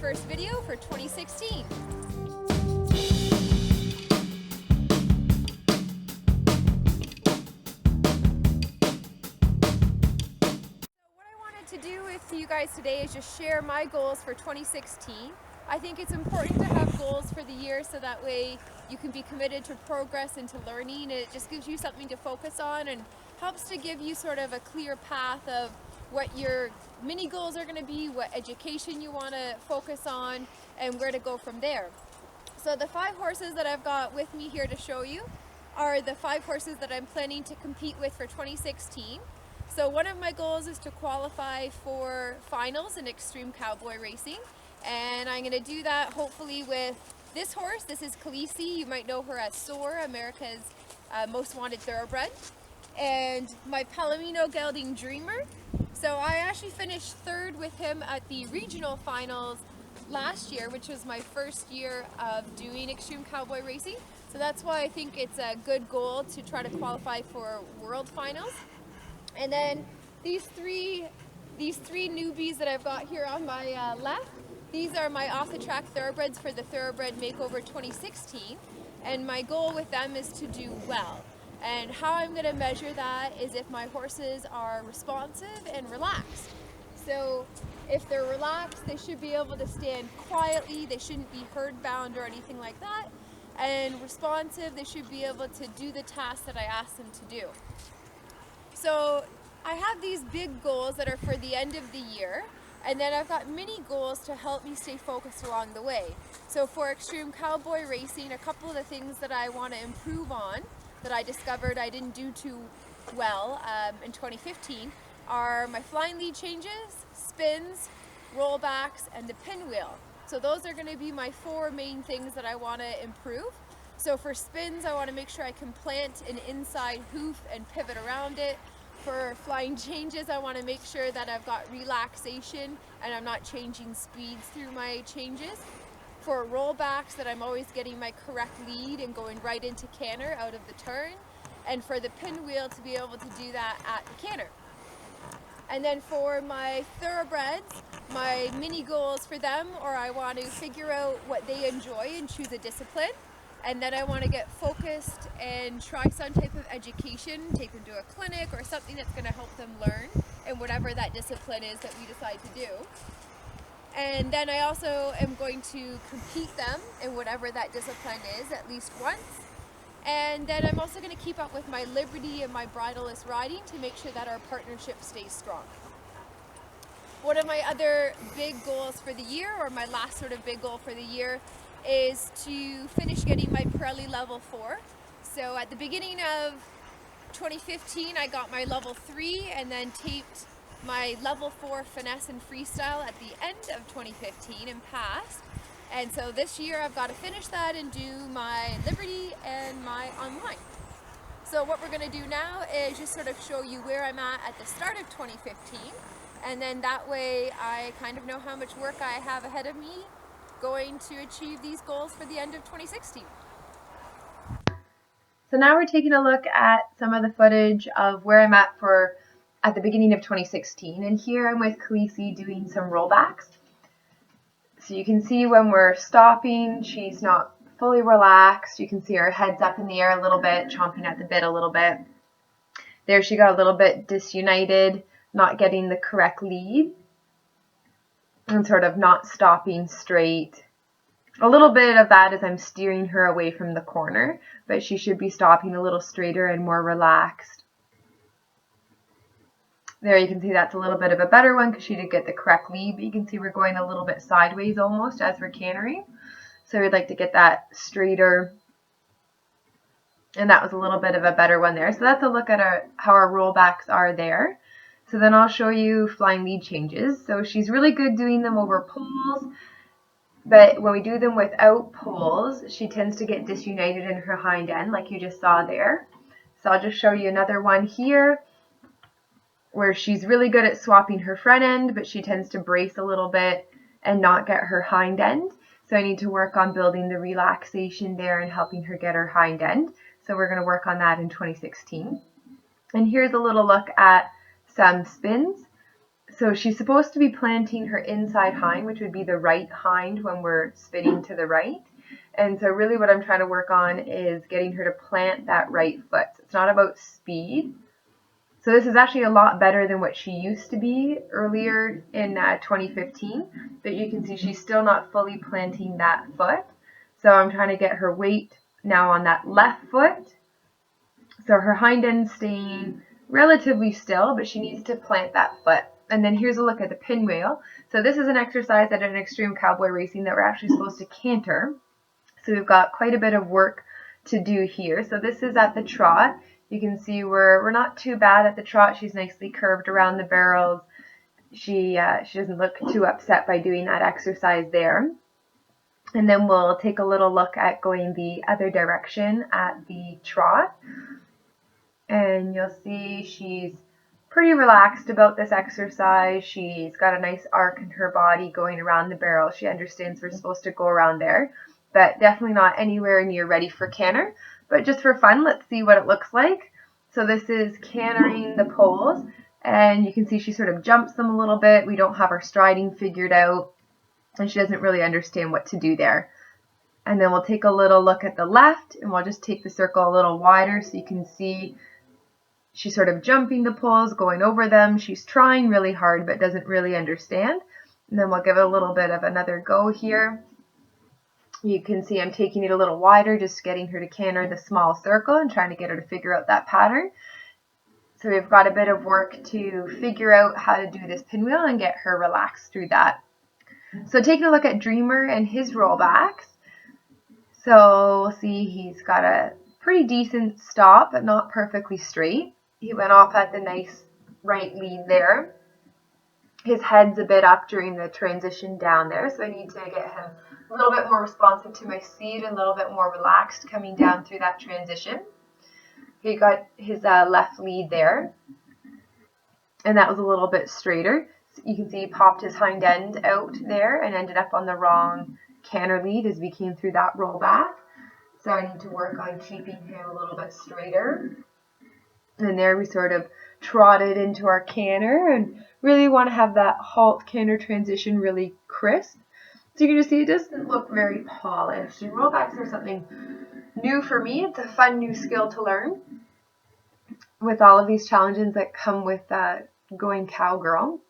first video for 2016. To do with you guys today is just share my goals for 2016. I think it's important to have goals for the year so that way you can be committed to progress and to learning. It just gives you something to focus on and helps to give you sort of a clear path of what your mini goals are going to be, what education you want to focus on, and where to go from there. So the 5 horses that I've got with me here to show you are the 5 horses that I'm planning to compete with for 2016. So one of my goals is to qualify for finals in extreme cowboy racing, and I'm going to do that hopefully with this horse. This is Khaleesi. You might know her as Soar, America's most wanted thoroughbred, and my Palomino Gelding Dreamer. So I actually finished 3rd with him at the regional finals last year, which was my first year of doing extreme cowboy racing. So that's why I think it's a good goal to try to qualify for world finals. And then these three newbies that I've got here on my left, these are my off-the-track thoroughbreds for the Thoroughbred Makeover 2016. And my goal with them is to do well. And how I'm going to measure that is if my horses are responsive and relaxed. So if they're relaxed, they should be able to stand quietly. They shouldn't be herd-bound or anything like that. And responsive, they should be able to do the tasks that I ask them to do. So I have these big goals that are for the end of the year, and then I've got mini goals to help me stay focused along the way. So for extreme cowboy racing, a couple of the things that I want to improve on that I discovered I didn't do too well in 2015 are my flying lead changes, spins, rollbacks, and the pinwheel. So those are going to be my 4 main things that I want to improve. So for spins, I want to make sure I can plant an inside hoof and pivot around it. For flying changes, I want to make sure that I've got relaxation and I'm not changing speeds through my changes. For rollbacks, that I'm always getting my correct lead and going right into canter out of the turn. And for the pinwheel, to be able to do that at the canter. And then for my thoroughbreds, my mini goals for them, or I want to figure out what they enjoy and choose a discipline. And then I want to get focused and try some type of education, take them to a clinic or something that's going to help them learn in whatever that discipline is that we decide to do. And then I also am going to compete them in whatever that discipline is at least once. And then I'm also going to keep up with my liberty and my bridleless riding to make sure that our partnership stays strong. One of my other big goals for the year, or my last sort of big goal for the year, is to finish getting my Parelli level 4. So at the beginning of 2015, I got my level 3 and then taped my level 4 finesse and freestyle at the end of 2015 and passed. And so this year I've got to finish that and do my liberty and my online. So what we're going to do now is just sort of show you where I'm at the start of 2015. And then that way I kind of know how much work I have ahead of me going to achieve these goals for the end of 2016. So now we're taking a look at some of the footage of where I'm at the beginning of 2016, and here I'm with Khaleesi doing some rollbacks. So you can see when we're stopping, she's not fully relaxed. You can see her head's up in the air a little bit, chomping at the bit a little bit. There she got a little bit disunited, not getting the correct lead, and sort of not stopping straight. A little bit of that is I'm steering her away from the corner, but she should be stopping a little straighter and more relaxed. There you can see that's a little bit of a better one because she did get the correct lead, but you can see we're going a little bit sideways almost as we're cantering. So we'd like to get that straighter, and that was a little bit of a better one there. So that's a look at how our rollbacks are there. So then I'll show you flying lead changes. So she's really good doing them over poles, but when we do them without poles, she tends to get disunited in her hind end like you just saw there. So I'll just show you another one here where she's really good at swapping her front end, but she tends to brace a little bit and not get her hind end. So I need to work on building the relaxation there and helping her get her hind end. So we're going to work on that in 2016. And here's a little look at some spins. So she's supposed to be planting her inside hind, which would be the right hind when we're spinning to the right. And so really what I'm trying to work on is getting her to plant that right foot. So it's not about speed. So this is actually a lot better than what she used to be earlier in 2015. But you can see she's still not fully planting that foot. So I'm trying to get her weight now on that left foot. So her hind end's staying relatively still, but she needs to plant that foot. And then here's a look at the pinwheel. So this is an exercise at an extreme cowboy racing that we're actually supposed to canter. So we've got quite a bit of work to do here. So this is at the trot. You can see we're not too bad at the trot. She's nicely curved around the barrels. She doesn't look too upset by doing that exercise there. And then we'll take a little look at going the other direction at the trot. And you'll see she's pretty relaxed about this exercise. She's got a nice arc in her body going around the barrel. She understands we're supposed to go around there, but definitely not anywhere near ready for canter. But just for fun, let's see what it looks like. So this is cantering the poles, and you can see she sort of jumps them a little bit. We don't have her striding figured out, and she doesn't really understand what to do there. And then we'll take a little look at the left, and we'll just take the circle a little wider so you can see she's sort of jumping the poles, going over them. She's trying really hard but doesn't really understand. And then we'll give it a little bit of another go here. You can see I'm taking it a little wider, just getting her to canter the small circle and trying to get her to figure out that pattern. So we've got a bit of work to figure out how to do this pinwheel and get her relaxed through that. So taking a look at Dreamer and his rollbacks. So we'll see he's got a pretty decent stop, but not perfectly straight. He went off at the nice right lead there. His head's a bit up during the transition down there, so I need to get him a little bit more responsive to my speed and a little bit more relaxed coming down through that transition. He got his left lead there, and that was a little bit straighter. So you can see he popped his hind end out there and ended up on the wrong canter lead as we came through that rollback. So I need to work on keeping him a little bit straighter. And there we sort of trotted into our canter and really want to have that halt canter transition really crisp. So you can just see it doesn't look very polished. And rollbacks are something new for me. It's a fun new skill to learn with all of these challenges that come with going cowgirl,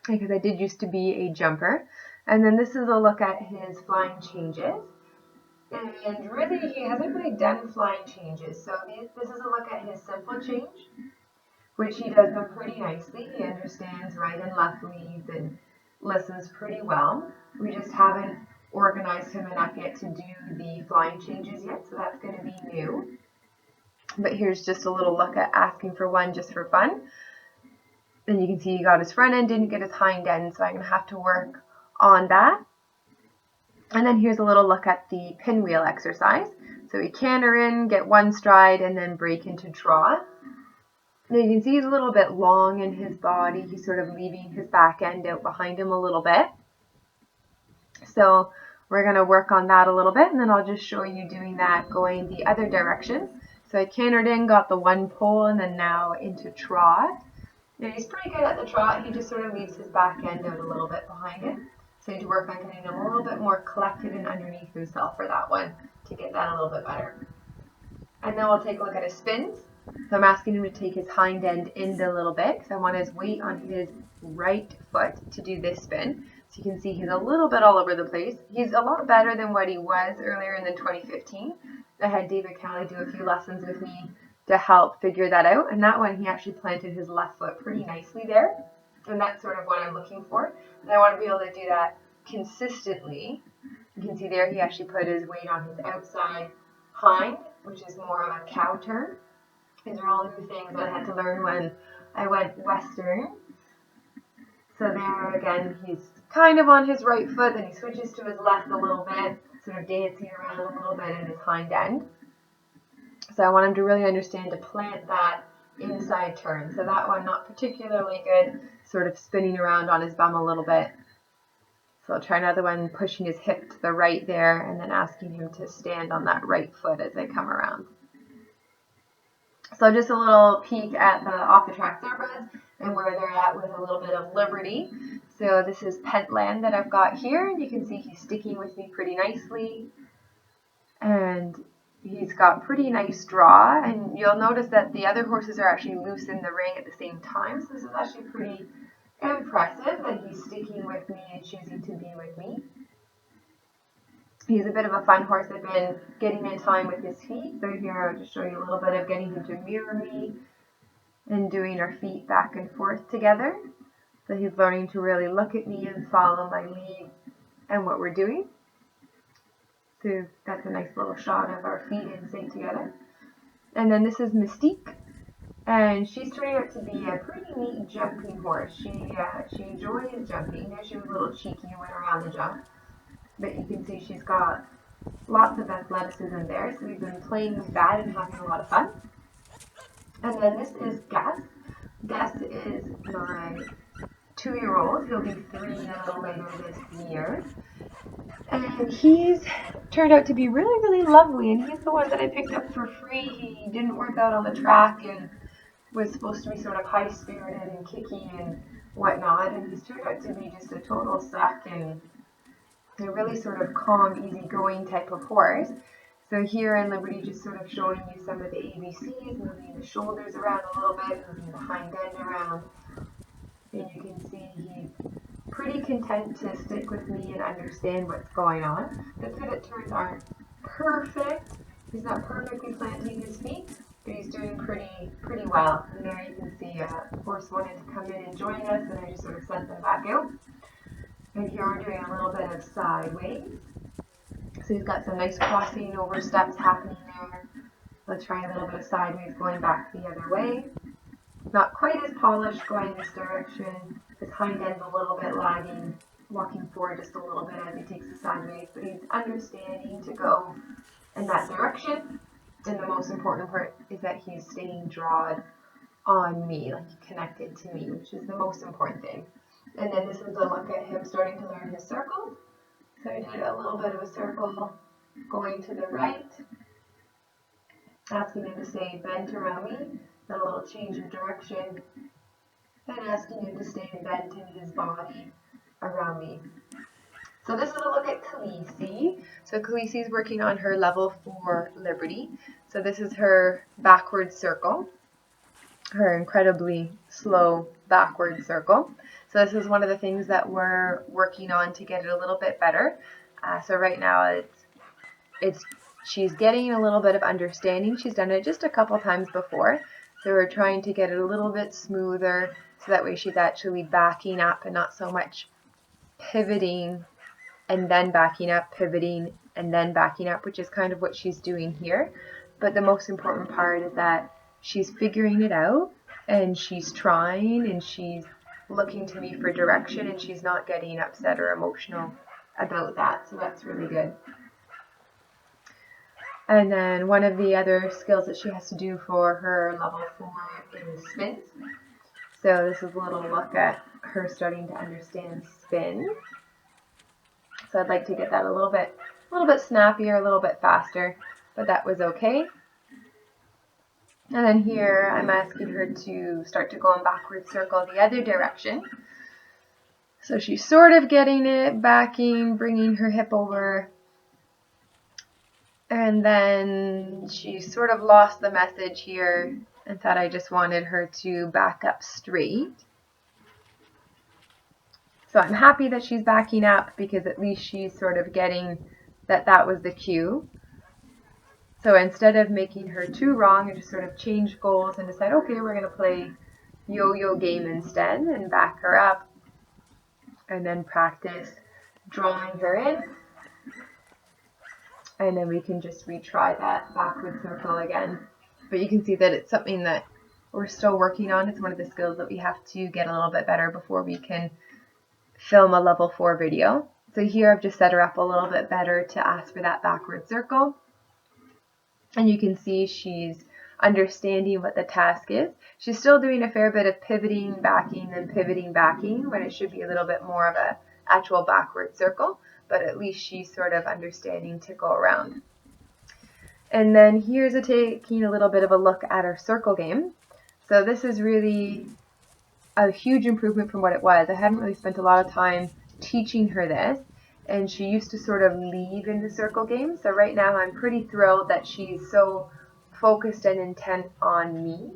because I did used to be a jumper. And then this is a look at his flying changes. And really, he hasn't really done flying changes. So this is a look at his simple change, which he does them pretty nicely. He understands right and left leads and listens pretty well. We just haven't organized him enough yet to do the flying changes yet, so that's going to be new. But here's just a little look at asking for one just for fun. And you can see he got his front end, didn't get his hind end, so I'm going to have to work on that. And then here's a little look at the pinwheel exercise. So we canter in, get one stride, and then break into trot. Now you can see he's a little bit long in his body. He's sort of leaving his back end out behind him a little bit. So we're going to work on that a little bit, and then I'll just show you doing that going the other direction. So I cantered in, got the one pole, and then now into trot. Now he's pretty good at the trot. He just sort of leaves his back end out a little bit behind him. So I need to work on getting him a little bit more collected and underneath himself for that one to get that a little bit better. And then we'll take a look at his spins. So I'm asking him to take his hind end in a little bit because I want his weight on his right foot to do this spin. So you can see he's a little bit all over the place. He's a lot better than what he was earlier in the 2015. I had David Cowley do a few lessons with me to help figure that out. And that one, he actually planted his left foot pretty nicely there. And that's sort of what I'm looking for. And I want to be able to do that consistently. You can see there he actually put his weight on his outside hind, which is more of a cow turn. These are all new things that I had to learn when I went Western. So there again, he's kind of on his right foot, then he switches to his left a little bit, sort of dancing around a little bit in his hind end. So I want him to really understand to plant that inside turn. So that one, not particularly good, sort of spinning around on his bum a little bit. So I'll try another one, pushing his hip to the right there, and then asking him to stand on that right foot as I come around. So just a little peek at the off-the-track thoroughbreds. and where they're at with a little bit of liberty. So this is Pentland that I've got here, and you can see he's sticking with me pretty nicely. And he's got pretty nice draw, and you'll notice that the other horses are actually loose in the ring at the same time. So this is actually pretty impressive that he's sticking with me and choosing to be with me. He's a bit of a fun horse. I've been getting in time with his feet. So here I'll just show you a little bit of getting him to mirror me and doing our feet back and forth together. So he's learning to really look at me and follow my lead and what we're doing. So that's a nice little shot of our feet in sync together. And then this is Mystique. And she's turning out to be a pretty neat jumping horse. She enjoys jumping. There she was a little cheeky and went around the jump. But you can see she's got lots of athleticism there. So we've been playing with that and having a lot of fun. And then this is Gus. Gus is my 2-year-old. He'll be 3 a little later this year. And he's turned out to be really, really lovely. And he's the one that I picked up for free. He didn't work out on the track and was supposed to be sort of high-spirited and kicky and whatnot. And he's turned out to be just a total suck and a really sort of calm, easygoing type of horse. So here in Liberty, just sort of showing you some of the ABCs, moving the shoulders around a little bit, moving the hind end around. And you can see he's pretty content to stick with me and understand what's going on. The pivot turns aren't perfect. He's not perfectly planting his feet, but he's doing pretty well. And there you can see a horse wanted to come in and join us, and I just sort of sent them back out. And here we're doing a little bit of sideways. So he's got some nice crossing over steps happening there. Let's try a little bit of sideways going back the other way. Not quite as polished going this direction. His hind end's a little bit lagging, walking forward just a little bit as he takes the sideways, but he's understanding to go in that direction. And the most important part is that he's staying drawed on me, like connected to me, which is the most important thing. And then this is a look at him starting to learn his circles. So I did a little bit of a circle going to the right, asking him to stay bent around me, then a little change of direction, and asking him to stay bent in his body around me. So this is a look at Khaleesi. So Khaleesi's working on her level 4 Liberty. So this is her backward circle, her incredibly slow backward circle. So this is one of the things that we're working on to get it a little bit better. So right now she's getting a little bit of understanding. She's done it just a couple times before. So we're trying to get it a little bit smoother so that way she's actually backing up and not so much pivoting and then backing up, pivoting and then backing up, which is kind of what she's doing here. But the most important part is that she's figuring it out and she's trying and she's looking to me for direction and she's not getting upset or emotional about that. So that's really good. And then one of the other skills that she has to do for her level 4 is spins. So this is a little look at her starting to understand spin. So I'd like to get that a little bit snappier, a little bit faster, but that was okay. And then here I'm asking her to start to go in backward circle the other direction. So she's sort of getting it, backing, bringing her hip over. And then she sort of lost the message here and thought I just wanted her to back up straight. So I'm happy that she's backing up because at least she's sort of getting that that was the cue. So instead of making her too wrong, I just sort of changed goals and decided, okay, we're going to play yo-yo game instead and back her up and then practice drawing her in. And then we can just retry that backward circle again. But you can see that it's something that we're still working on. It's one of the skills that we have to get a little bit better before we can film a level 4 video. So here I've just set her up a little bit better to ask for that backward circle. And you can see she's understanding what the task is. She's still doing a fair bit of pivoting, backing, and pivoting, backing, when it should be a little bit more of a actual backward circle, but at least she's sort of understanding to go around. And then taking a little bit of a look at our circle game. So this is really a huge improvement from what it was. I hadn't really spent a lot of time teaching her this, and she used to sort of leave in the circle game. So right now I'm pretty thrilled that she's so focused and intent on me.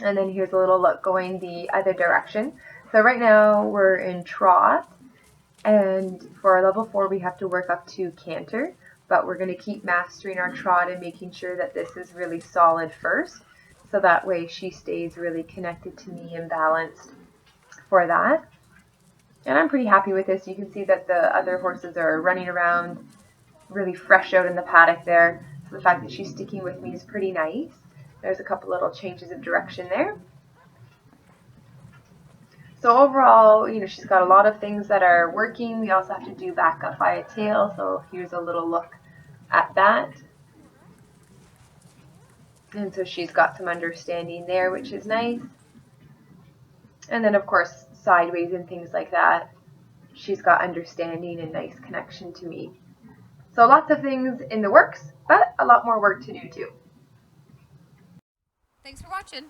And then here's a little look going the other direction. So right now we're in trot, and for our level 4 we have to work up to canter, but we're going to keep mastering our trot and making sure that this is really solid first, so that way she stays really connected to me and balanced for that. And I'm pretty happy with this. You can see that the other horses are running around really fresh out in the paddock there, so the fact that she's sticking with me is pretty nice. There's a couple little changes of direction there. So overall, she's got a lot of things that are working. We also have to do back up by a tail, so here's a little look at that. And so she's got some understanding there, which is nice. And then of course, sideways and things like that, she's got understanding and nice connection to me. So lots of things in the works, but a lot more work to do too. Thanks for watching.